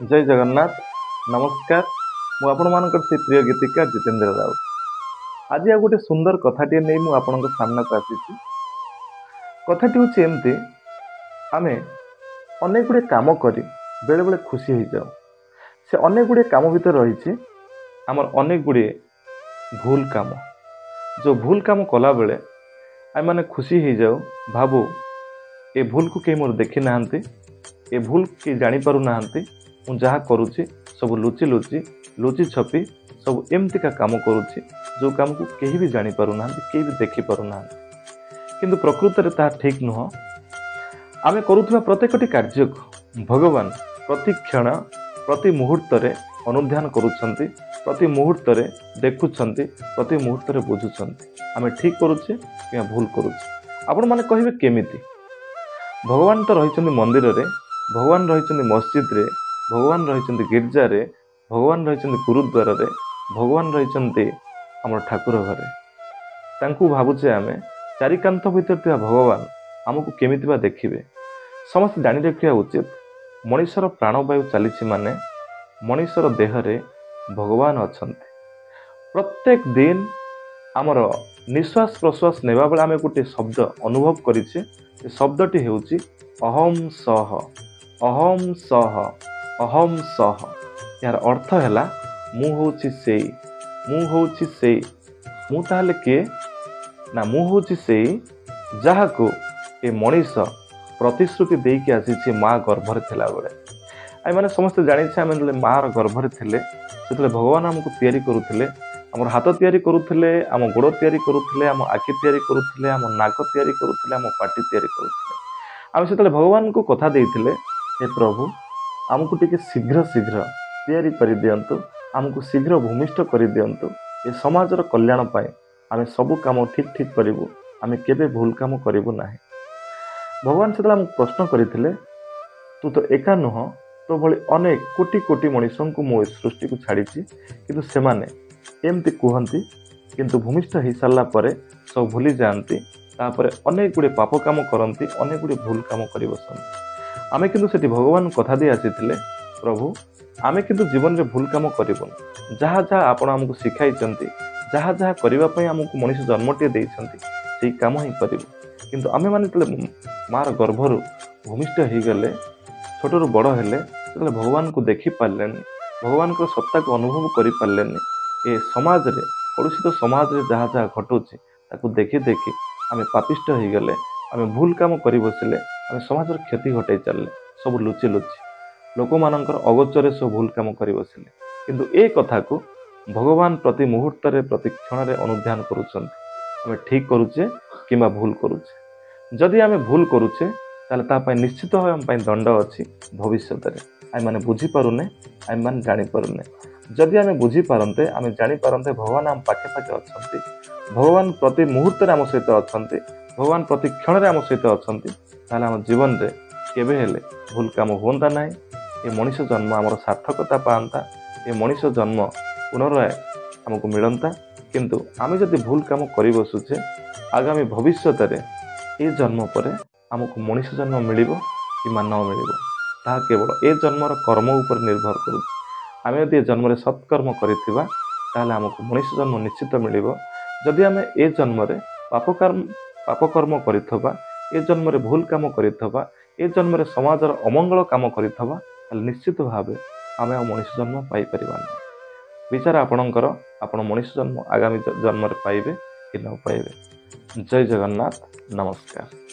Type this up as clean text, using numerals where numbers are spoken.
जय जगन्नाथ नमस्कार मु आपणमानकर से प्रिय गीतिकार जितेंद्र राउत आज आ गोटे सुंदर कथाटे नहीं मु आपणक सामना को आसी कथाटी हूँ एमती आमे अनेक गुड़े काम करी बेले बेले खुशी हो जाओ से अनेक गुड़े काम भीतर रही आमर अनेक गुड़े भूल काम जो भूल काम कला बेले आम मैंने खुशी हो जाओ भाबू ए भूल को कहीं मोर देखी ना ए भूल के जानी पारु ना मु जहाँ करुच्ची सब लुचि लुचि लुचि छपी सब एमतीका काम करुच्ची जो काम को कहीं भी जानी पारु ना कहीं भी देखी पारु ना किंतु प्रकृत में ताहा ठीक नुह आम करुवा प्रत्येकटी कार्य को भगवान प्रति क्षण प्रति मुहूर्त अनुध्यान करुछंती प्रति मुहूर्त देखुंट प्रति मुहूर्त बुझुंट आम ठीक करुचे कि भूल करुचे आपण मैंने कहे केमिति भगवान तो रही मंदिर रे भगवान रही मस्जिद रे भगवान रही गिर्जा रे भगवान रही गुरुद्वार रे भगवान रही आम ठाकुर घरे तांकु भावुचे आम चारिकांत भीतर थिबा भगवान आमको केमिति देखिबे समस्त जानी रखिया उचित मनुष्यर प्राणवायु चली माने मनुष्यर देहरे भगवान अछंती प्रत्येक दिन आमर निश्वास प्रश्वास नेबा बेले आम गोटे शब्द अनुभव करिछे शब्दटी हेउची अहम सह अहम सह अहम सह यार अर्थ हैला मु होउची सेई मु होउची सेई मु ताहले के ना मु होउची सेई जहा को ए मनीष प्रतिश्रुति देकी आसी माँ गर्भर थिला बेले आई माने समस्त जानी आम माँ गर्भर थिले सेतले भगवान हमको तैयारी करुथिले आम हाथ तैयारी करुथिले आम गोड़ तैयारी करुथिले आम आखि तैयारी करुथिले आम नाक तैयारी करुथिले आम पाटी तैयारी करुथिले आम सेतले भगवान को कथा देइथिले हे प्रभु आमको टिके शीघ्र शीघ्र तैयारी कर दियंतु आमको शीघ्र भूमिष्ठ कर दियंतु ए समाजर कल्याण पाए आम सब काम ठीक ठीक करूँ आम केबे भूल काम करूँ ना भगवान से प्रश्न करते तू तो एका नुह तो भली अनेक कोटि कोटि मनुष्यों को मो सृष्टि को छाड़ी किंतु से माने एमती कहती किंतु भूमिष्ठ हो सारा पर सब भूली जाती तापर अनेक गुड़े पाप काम करती अनेक गुड़े भूल काम कर बसती आमे किंतु सेठी भगवान कथा दे आसी प्रभु आमे किंतु जीवन में भूल काम करूँ जहाँ जहाँ आपण आमको शिखाई जहाँ जहाँ करने आमको मनुष्य जन्मटे देते से कम ही करूँ किंतु आमे माने मार गर्भर भूमिष्ठ हो गले छोटू बड़ हेले भगवान को देखी पारे भगवान को सत्ता को अनुभव कर पारे ए समाज रे कलुषित समाज रे जहाँ जहाँ घटुची ताकू देखी देखी आमे पापिष्ट हो गले आमे भूल काम कर बसिले आमे समाज क्षति घटाई चलले सब लुचि लुचि लोक मानकर अगोचर सब भूल काम कर बसिले किंतु ए कथा को भगवान प्रति मुहूर्त प्रति क्षण अनुध्यान करुछंती ठीक करुचे किंबा भूल करुचे जदि आमे भूल करुचे ताले तापाई निश्चित भाव आम दंड अच्छी भविष्य आम मैंने बुझीपारुने आम मैंने जापारुने जदि आम बुझीपारते आम जापारते भगवान आम पाखे पाखे अच्छा भगवान प्रति मुहूर्त आम सहित अच्छा भगवान प्रति क्षण आम सहित अच्छा आम जीवन में केबे हेले भूल काम हुआ ना ये मनुष्य जन्म आमर सार्थकता पाता ये मनुष्य जन्म पुनराय आमको मिलता किंतु आम जदि भूल काम कर बसुचे आगामी भविष्य ये जन्म पर आमको मनुष्य जन्म मिल कि न मिल ता केवल ए जन्मर कर्म उपर निर्भर करुच्चे आम यदि ए जन्म सत्कर्म करिथिबा ताहले आमको मनुष्य जन्म निश्चित मिल जदि आम ए जन्म पापकर्म करिथबा ए जन्म भूल काम करिथबा ए जन्म समाजर अमंगल काम करिथबा ताहले निश्चित भावे आम मनुष्य जन्म पाई परिबा नहीं विचार आपणकर आपण मनुष्य जन्म आगामी जन्म पाइबे कि न पाइबे जय जगन्नाथ नमस्कार।